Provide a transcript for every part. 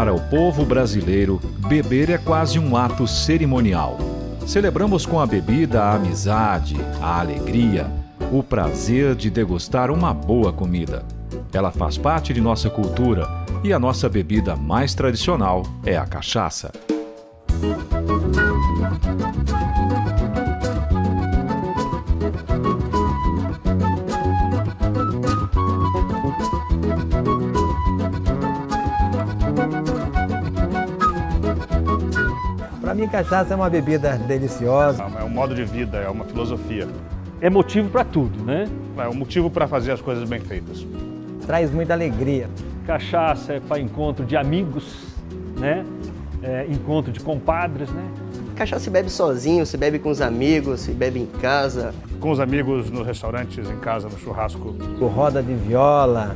Para o povo brasileiro, beber é quase um ato cerimonial. Celebramos com a bebida a amizade, a alegria, o prazer de degustar uma boa comida. Ela faz parte de nossa cultura e a nossa bebida mais tradicional é a cachaça. Para mim, cachaça é uma bebida deliciosa. É um modo de vida, é uma filosofia. É motivo para tudo, né? É um motivo para fazer as coisas bem feitas. Traz muita alegria. Cachaça é para encontro de amigos, né? Encontro de compadres, né? Cachaça se bebe sozinho, se bebe com os amigos, se bebe em casa. Com os amigos, nos restaurantes, em casa, no churrasco. Com roda de viola,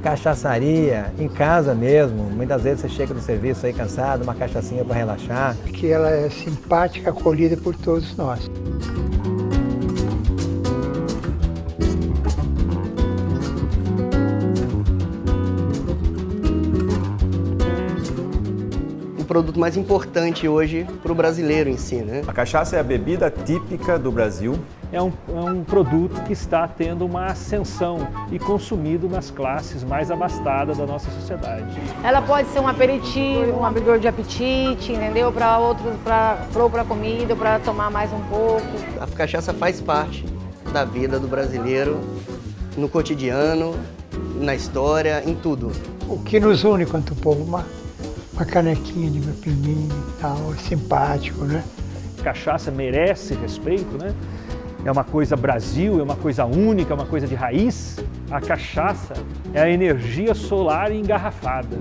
cachaçaria, em casa mesmo. Muitas vezes você chega do serviço aí cansado, uma cachaçinha para relaxar. Que ela é simpática, acolhida por todos nós. O produto mais importante hoje para o brasileiro em si, né? A cachaça é a bebida típica do Brasil. É um produto que está tendo uma ascensão e consumido nas classes mais abastadas da nossa sociedade. Ela pode ser um aperitivo, um abridor de apetite, entendeu? Para outros, para comida, para tomar mais um pouco. A cachaça faz parte da vida do brasileiro, no cotidiano, na história, em tudo. O que nos une quanto povo, uma canequinha de pininho e tal, é simpático, né? Cachaça merece respeito, né? É uma coisa Brasil, é uma coisa única, é uma coisa de raiz. A cachaça é a energia solar engarrafada.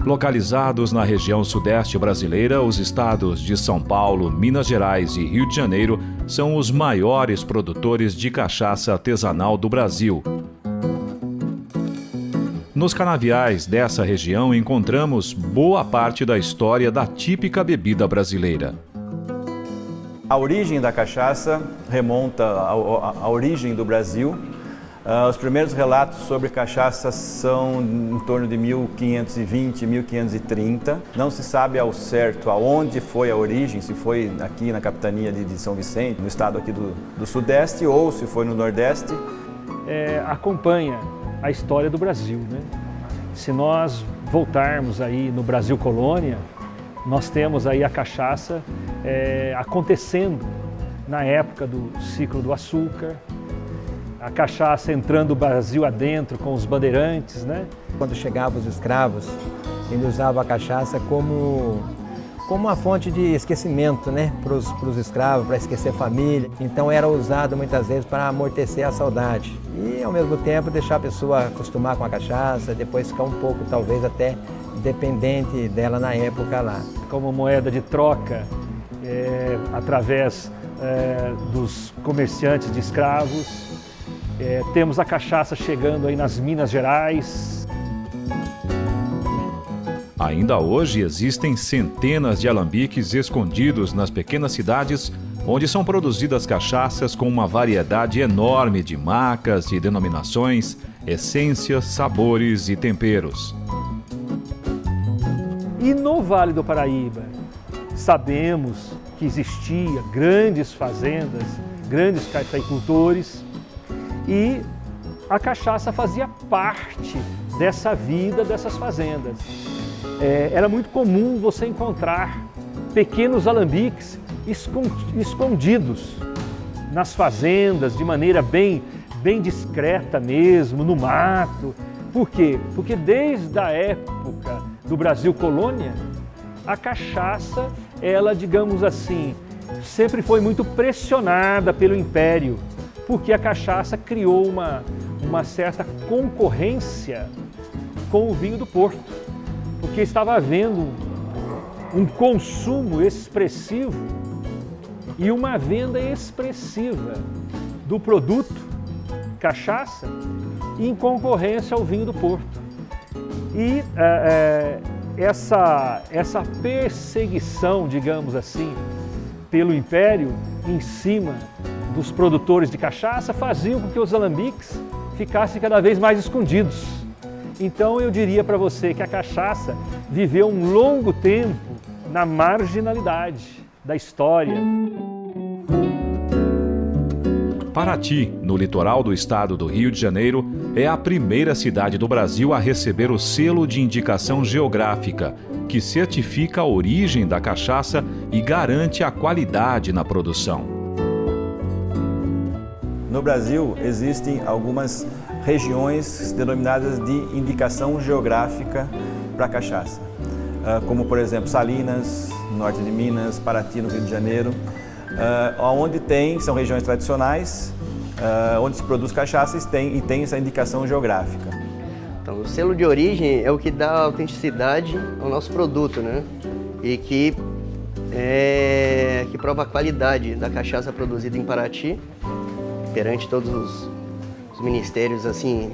Localizados na região sudeste brasileira, os estados de São Paulo, Minas Gerais e Rio de Janeiro são os maiores produtores de cachaça artesanal do Brasil. Nos canaviais dessa região encontramos boa parte da história da típica bebida brasileira. A origem da cachaça remonta à origem do Brasil. Os primeiros relatos sobre cachaça são em torno de 1520, 1530. Não se sabe ao certo aonde foi a origem, se foi aqui na capitania de São Vicente, no estado aqui do Sudeste, ou se foi no Nordeste. Acompanha a história do Brasil, né? Se nós voltarmos aí no Brasil colônia, nós temos aí a cachaça acontecendo na época do ciclo do açúcar, a cachaça entrando o Brasil adentro com os bandeirantes, né? Quando chegavam os escravos, ele usava a cachaça como uma fonte de esquecimento, né? Para os escravos, para esquecer a família. Então era usado muitas vezes para amortecer a saudade. E ao mesmo tempo deixar a pessoa acostumar com a cachaça, depois ficar um pouco talvez até dependente dela na época lá. Como moeda de troca, através dos comerciantes de escravos. Temos a cachaça chegando aí nas Minas Gerais. Ainda hoje existem centenas de alambiques escondidos nas pequenas cidades onde são produzidas cachaças com uma variedade enorme de marcas e denominações, essências, sabores e temperos. E no Vale do Paraíba, sabemos que existia grandes fazendas, grandes cafeicultores, e a cachaça fazia parte dessa vida, dessas fazendas. Era muito comum você encontrar pequenos alambiques escondidos nas fazendas, de maneira bem discreta mesmo, no mato. Por quê? Porque desde a época do Brasil colônia, a cachaça, ela, digamos assim, sempre foi muito pressionada pelo Império, porque a cachaça criou uma certa concorrência com o vinho do Porto, porque estava havendo um consumo expressivo e uma venda expressiva do produto cachaça em concorrência ao vinho do Porto. E essa perseguição, digamos assim, pelo Império em cima dos produtores de cachaça fazia com que os alambiques ficassem cada vez mais escondidos. Então eu diria para você que a cachaça viveu um longo tempo na marginalidade da história. Paraty, no litoral do estado do Rio de Janeiro, é a primeira cidade do Brasil a receber o selo de indicação geográfica, que certifica a origem da cachaça e garante a qualidade na produção. No Brasil, existem algumas regiões denominadas de indicação geográfica para a cachaça, como, por exemplo, Salinas, no norte de Minas, Paraty, no Rio de Janeiro, onde são regiões tradicionais, onde se produz cachaça e tem essa indicação geográfica. Então, o selo de origem é o que dá autenticidade ao nosso produto, né? E que prova a qualidade da cachaça produzida em Paraty, perante todos os ministérios, assim,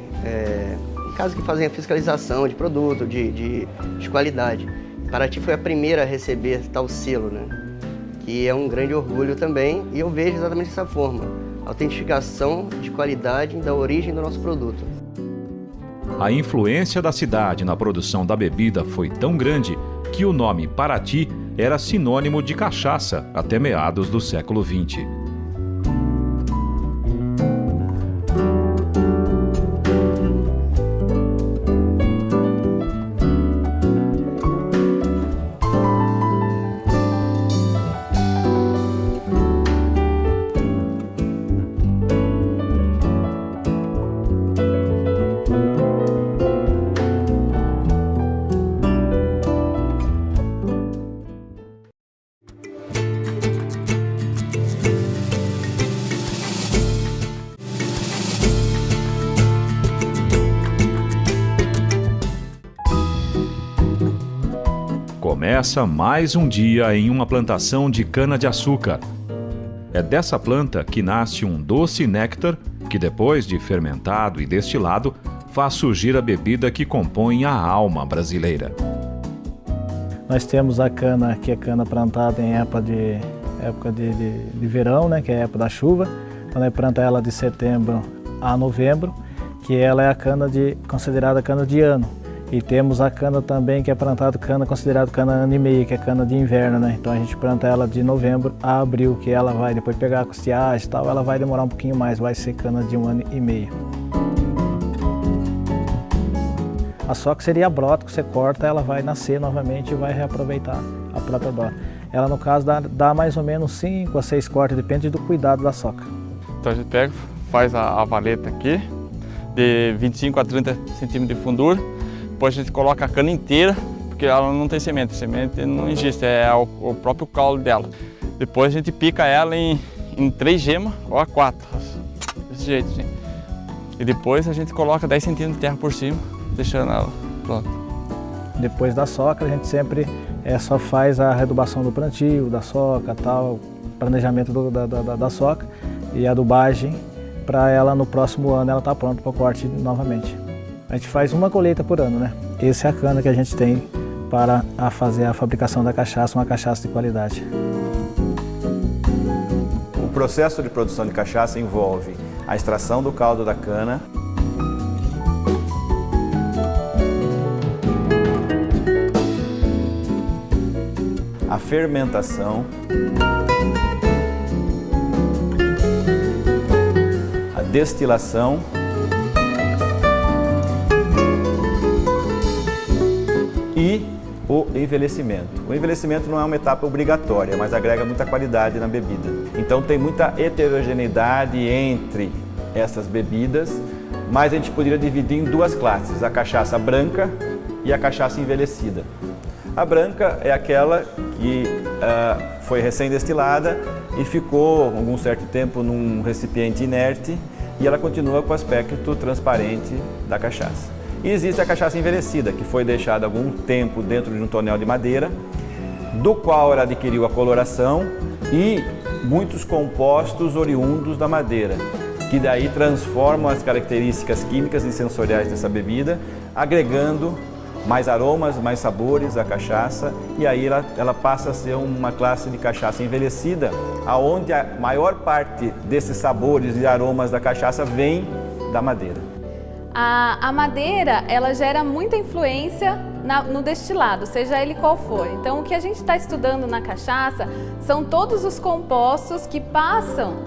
em caso que fazem a fiscalização de produto, de qualidade. Paraty foi a primeira a receber tal selo, né? Que é um grande orgulho também, e eu vejo exatamente dessa forma, autentificação de qualidade da origem do nosso produto. A influência da cidade na produção da bebida foi tão grande que o nome Paraty era sinônimo de cachaça até meados do século XX. Começa mais um dia em uma plantação de cana-de-açúcar. É dessa planta que nasce um doce néctar que, depois de fermentado e destilado, faz surgir a bebida que compõe a alma brasileira. Nós temos a cana, que é cana plantada em época de verão, né, que é a época da chuva. Então, nós planta ela de setembro a novembro, que ela é a cana considerada cana de ano. E temos a cana também que é plantada considerada cana ano e meio, que é cana de inverno, né? Então a gente planta ela de novembro a abril, que ela vai depois pegar a costeagem e tal, ela vai demorar um pouquinho mais, vai ser cana de 1 ano e meio. A soca seria a brota, que você corta, ela vai nascer novamente e vai reaproveitar a própria brota. Ela, no caso, dá mais ou menos 5 a 6 cortes, depende do cuidado da soca. Então a gente pega, faz a valeta aqui, de 25 a 30 centímetros de fundura. Depois a gente coloca a cana inteira, porque ela não tem semente não existe, é o próprio caule dela. Depois a gente pica ela em 3 gemas ou a 4, desse jeito assim. E depois a gente coloca 10 centímetros de terra por cima, deixando ela pronta. Depois da soca a gente sempre só faz a readubação do plantio, da soca, tal, planejamento da soca e adubagem para ela no próximo ano ela estar pronta para o corte novamente. A gente faz uma colheita por ano, né? Essa é a cana que a gente tem para fazer a fabricação da cachaça, uma cachaça de qualidade. O processo de produção de cachaça envolve a extração do caldo da cana, a fermentação, a destilação e o envelhecimento. O envelhecimento não é uma etapa obrigatória, mas agrega muita qualidade na bebida. Então tem muita heterogeneidade entre essas bebidas, mas a gente poderia dividir em 2 classes, a cachaça branca e a cachaça envelhecida. A branca é aquela que foi recém-destilada e ficou algum certo tempo num recipiente inerte e ela continua com o aspecto transparente da cachaça. E existe a cachaça envelhecida, que foi deixada algum tempo dentro de um tonel de madeira, do qual ela adquiriu a coloração e muitos compostos oriundos da madeira. que daí transformam as características químicas e sensoriais dessa bebida, agregando mais aromas, mais sabores à cachaça, e aí ela passa a ser uma classe de cachaça envelhecida, aonde a maior parte desses sabores e aromas da cachaça vem da madeira. A madeira, ela gera muita influência no destilado, seja ele qual for. Então, o que a gente está estudando na cachaça são todos os compostos que passam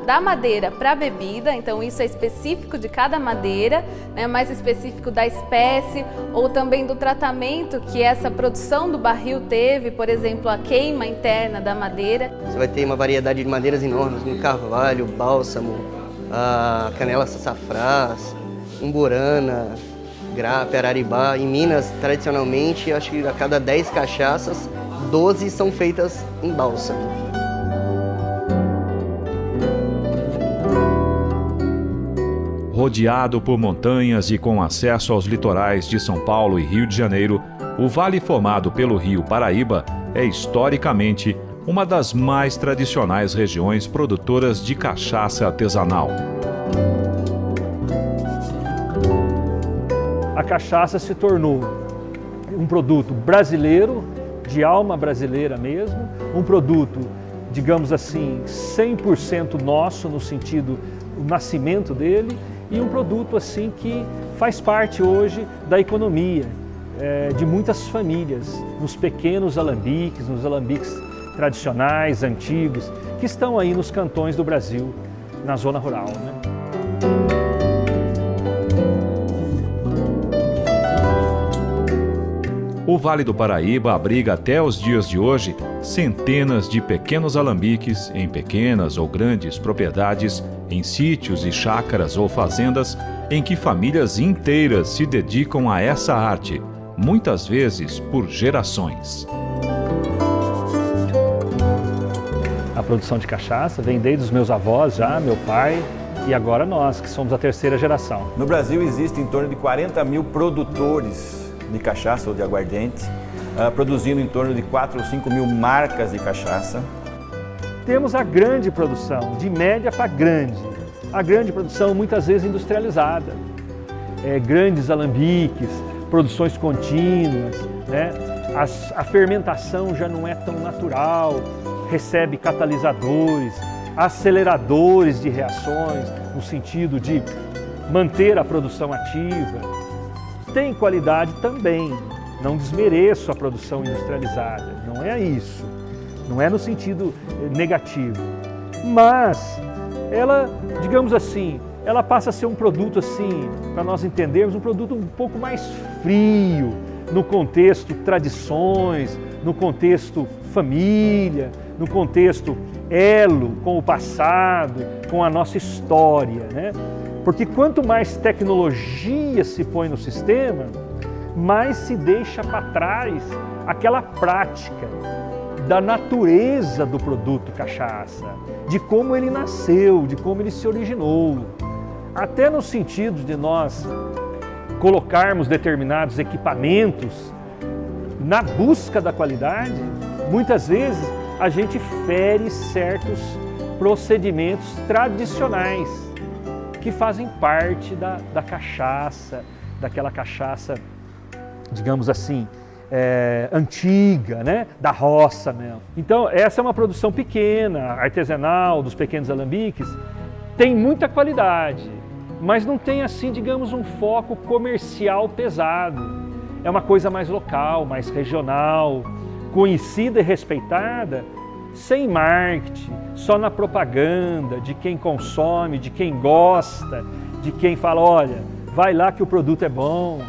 da madeira para a bebida. Então, isso é específico de cada madeira, né, mais específico da espécie ou também do tratamento que essa produção do barril teve, por exemplo, a queima interna da madeira. Você vai ter uma variedade de madeiras enormes, como carvalho, bálsamo, a canela sassafrás, umburana, grape, araribá. Em Minas, tradicionalmente, acho que a cada 10 cachaças, 12 são feitas em bálsamo. Rodeado por montanhas e com acesso aos litorais de São Paulo e Rio de Janeiro, o vale formado pelo rio Paraíba é historicamente uma das mais tradicionais regiões produtoras de cachaça artesanal. A cachaça se tornou um produto brasileiro, de alma brasileira mesmo, um produto, digamos assim, 100% nosso no sentido do nascimento dele, e um produto assim que faz parte hoje da economia de muitas famílias, nos pequenos alambiques, nos alambiques tradicionais, antigos, que estão aí nos cantões do Brasil, na zona rural, né? O Vale do Paraíba abriga até os dias de hoje centenas de pequenos alambiques em pequenas ou grandes propriedades, em sítios e chácaras ou fazendas, em que famílias inteiras se dedicam a essa arte, muitas vezes por gerações. A produção de cachaça vem desde os meus avós já, meu pai, e agora nós, que somos a terceira geração. No Brasil existem em torno de 40 mil produtores de cachaça ou de aguardente, produzindo em torno de 4 ou 5 mil marcas de cachaça. Temos a grande produção, de média para grande. A grande produção muitas vezes industrializada. Grandes alambiques, produções contínuas, né? A fermentação já não é tão natural, recebe catalisadores, aceleradores de reações, no sentido de manter a produção ativa. Tem qualidade também, não desmereço a produção industrializada, não é isso, não é no sentido negativo, mas ela, digamos assim, ela passa a ser um produto assim, para nós entendermos, um produto um pouco mais frio, no contexto tradições, no contexto família, no contexto elo com o passado, com a nossa história, né? Porque quanto mais tecnologia se põe no sistema, mais se deixa para trás aquela prática da natureza do produto cachaça, de como ele nasceu, de como ele se originou. Até no sentido de nós colocarmos determinados equipamentos na busca da qualidade, muitas vezes a gente fere certos procedimentos tradicionais que fazem parte da cachaça, daquela cachaça, digamos assim, antiga, né? Da roça mesmo. Então, essa é uma produção pequena, artesanal, dos pequenos alambiques, tem muita qualidade, mas não tem assim, digamos, um foco comercial pesado. É uma coisa mais local, mais regional, conhecida e respeitada, sem marketing, só na propaganda de quem consome, de quem gosta, de quem fala, olha, vai lá que o produto é bom.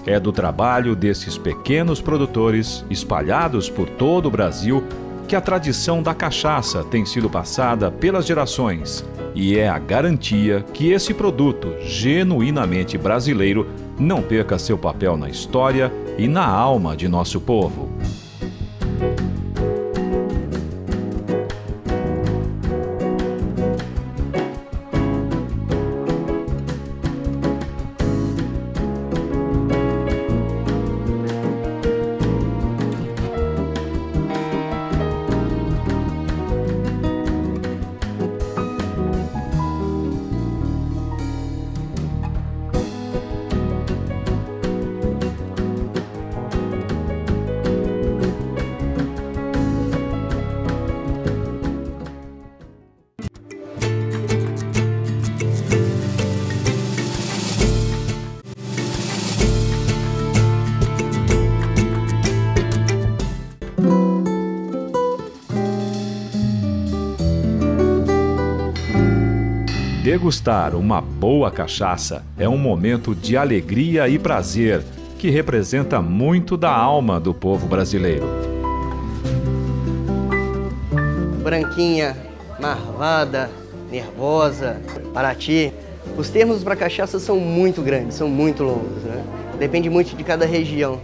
É do trabalho desses pequenos produtores, espalhados por todo o Brasil, que a tradição da cachaça tem sido passada pelas gerações e é a garantia que esse produto genuinamente brasileiro não perca seu papel na história e na alma de nosso povo. Degustar uma boa cachaça é um momento de alegria e prazer que representa muito da alma do povo brasileiro. Branquinha, marvada, nervosa, Paraty. Os termos para cachaça são muito grandes, são muito longos, né? Depende muito de cada região.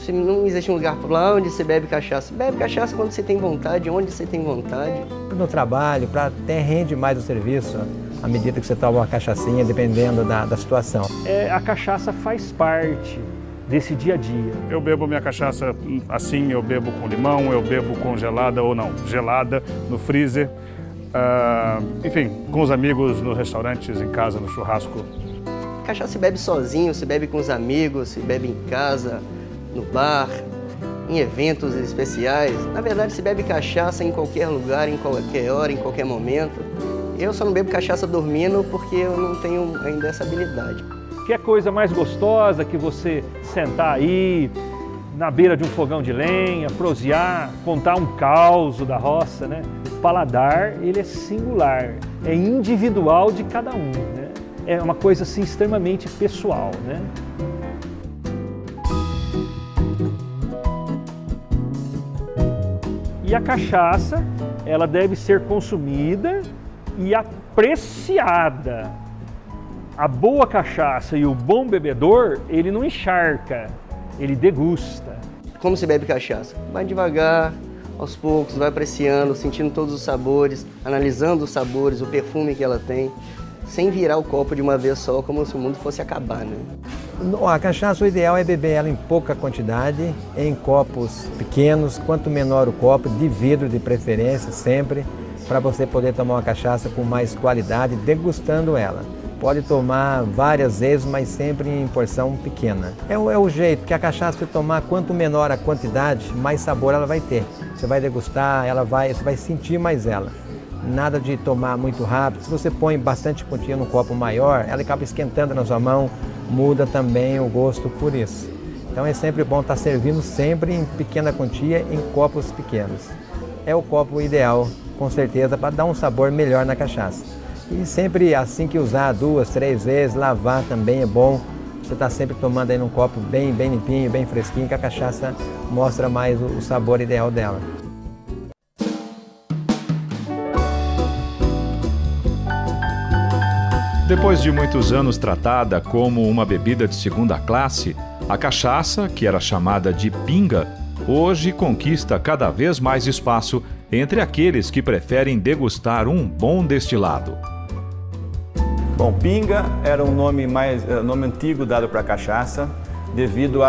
Não existe um lugar por lá onde você bebe cachaça. Bebe cachaça quando você tem vontade, onde você tem vontade. No trabalho, para até rende mais o serviço à medida que você toma uma cachaçinha, dependendo da situação. A cachaça faz parte desse dia a dia. Eu bebo minha cachaça assim, eu bebo com limão, eu bebo congelada ou não, gelada, no freezer. Enfim, com os amigos, nos restaurantes, em casa, no churrasco. Cachaça se bebe sozinho, se bebe com os amigos, se bebe em casa, no bar, em eventos especiais. Na verdade, se bebe cachaça em qualquer lugar, em qualquer hora, em qualquer momento. Eu só não bebo cachaça dormindo porque eu não tenho ainda essa habilidade. Que é coisa mais gostosa que você sentar aí na beira de um fogão de lenha, prosear, contar um caos da roça, né? O paladar, ele é singular, é individual de cada um, né? É uma coisa assim extremamente pessoal, né? E a cachaça, ela deve ser consumida e apreciada. A boa cachaça e o bom bebedor, ele não encharca, ele degusta. Como se bebe cachaça? Vai devagar, aos poucos, vai apreciando, sentindo todos os sabores, analisando os sabores, o perfume que ela tem, sem virar o copo de uma vez só, como se o mundo fosse acabar, né? A cachaça, o ideal é beber ela em pouca quantidade, em copos pequenos, quanto menor o copo, de vidro de preferência sempre, para você poder tomar uma cachaça com mais qualidade, degustando ela. Pode tomar várias vezes, mas sempre em porção pequena. É o jeito que a cachaça, se tomar, quanto menor a quantidade, mais sabor ela vai ter. Você vai degustar, você vai sentir mais ela. Nada de tomar muito rápido. Se você põe bastante quantia no copo maior, ela acaba esquentando na sua mão, muda também o gosto por isso. Então é sempre bom estar servindo sempre em pequena quantia, em copos pequenos. É o copo ideal, com certeza, para dar um sabor melhor na cachaça. E sempre assim que usar 2, 3 vezes, lavar também é bom. Você está sempre tomando aí num copo bem limpinho, bem fresquinho, que a cachaça mostra mais o sabor ideal dela. Depois de muitos anos tratada como uma bebida de segunda classe, a cachaça, que era chamada de pinga, hoje conquista cada vez mais espaço entre aqueles que preferem degustar um bom destilado. Bom, pinga era um nome antigo dado para a cachaça, devido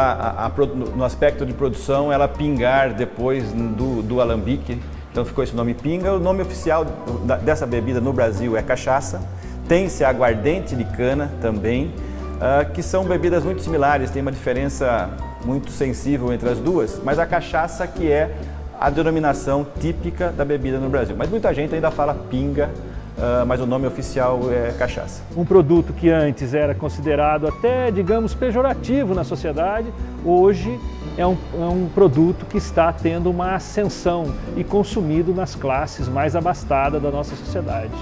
no aspecto de produção ela pingar depois do alambique, então ficou esse nome pinga. O nome oficial dessa bebida no Brasil é cachaça. Tem-se aguardente de cana também, que são bebidas muito similares, tem uma diferença muito sensível entre as duas, mas a cachaça que é a denominação típica da bebida no Brasil. Mas muita gente ainda fala pinga, mas o nome oficial é cachaça. Um produto que antes era considerado até, digamos, pejorativo na sociedade, hoje é um produto que está tendo uma ascensão e consumido nas classes mais abastadas da nossa sociedade.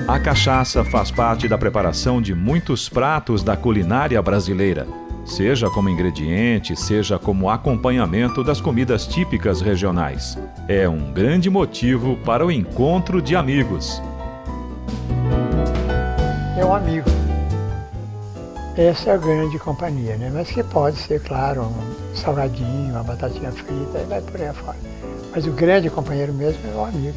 A cachaça faz parte da preparação de muitos pratos da culinária brasileira, seja como ingrediente, seja como acompanhamento das comidas típicas regionais. É um grande motivo para o encontro de amigos. É um amigo. Essa é a grande companhia, né? Mas que pode ser, claro, um salgadinho, uma batatinha frita, e vai por aí afora. Mas o grande companheiro mesmo é o amigo.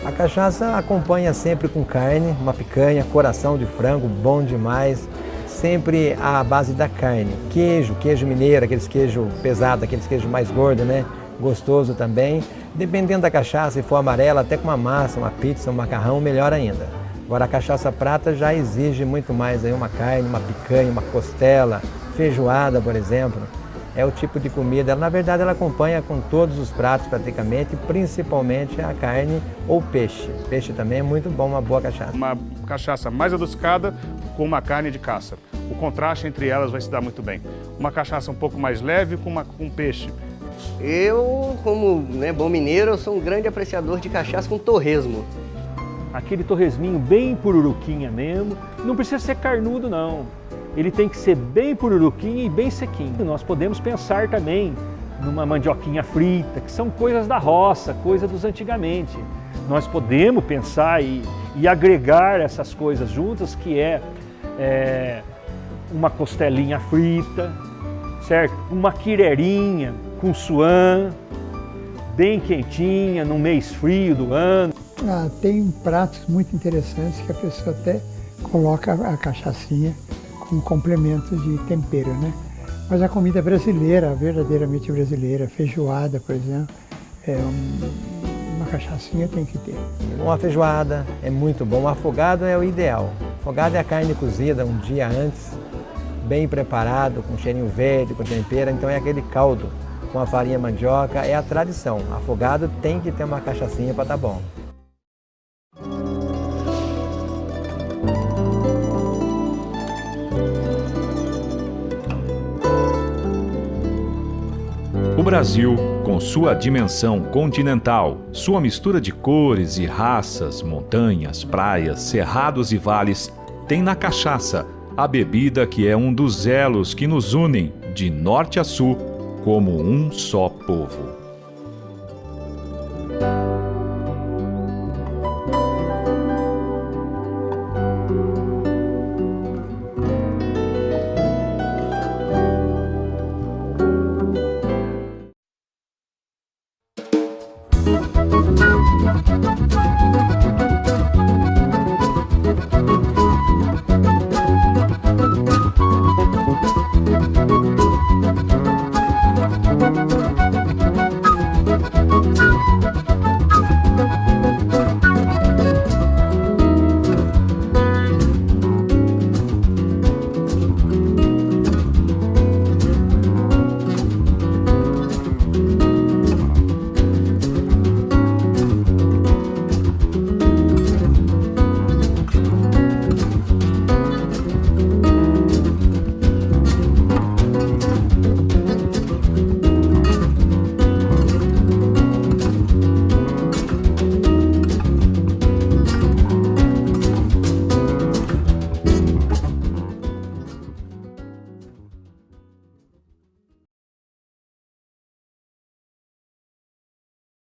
A cachaça acompanha sempre com carne, uma picanha, coração de frango, bom demais. Sempre à base da carne. Queijo mineiro, aqueles queijo pesado, aqueles queijo mais gordo, né? Gostoso também. Dependendo da cachaça, se for amarela, até com uma massa, uma pizza, um macarrão, melhor ainda. Agora a cachaça prata já exige muito mais aí uma carne, uma picanha, uma costela, feijoada, por exemplo. É o tipo de comida, na verdade ela acompanha com todos os pratos praticamente, principalmente a carne ou peixe. Peixe também é muito bom, uma boa cachaça. Uma cachaça mais adocicada com uma carne de caça. O contraste entre elas vai se dar muito bem. Uma cachaça um pouco mais leve com peixe. Eu, como bom mineiro, eu sou um grande apreciador de cachaça com torresmo. Aquele torresminho bem pururuquinha mesmo, não precisa ser carnudo não. Ele tem que ser bem pururuquinha e bem sequinho. Nós podemos pensar também numa mandioquinha frita, que são coisas da roça, coisa dos antigamente. Nós podemos pensar e agregar essas coisas juntas, que é uma costelinha frita, certo? Uma quirerinha com suã, bem quentinha, no mês frio do ano. Tem pratos muito interessantes que a pessoa até coloca a cachaçinha como complemento de tempero, né? Mas a comida brasileira, verdadeiramente brasileira, feijoada, por exemplo, uma cachaçinha tem que ter. Uma feijoada é muito bom, um afogado é o ideal. Afogado é a carne cozida um dia antes, bem preparado, com cheirinho verde, com tempero, então é aquele caldo com a farinha mandioca, é a tradição. Afogado tem que ter uma cachaçinha para dar bom. O Brasil, com sua dimensão continental, sua mistura de cores e raças, montanhas, praias, cerrados e vales, tem na cachaça a bebida que é um dos elos que nos unem de norte a sul como um só povo.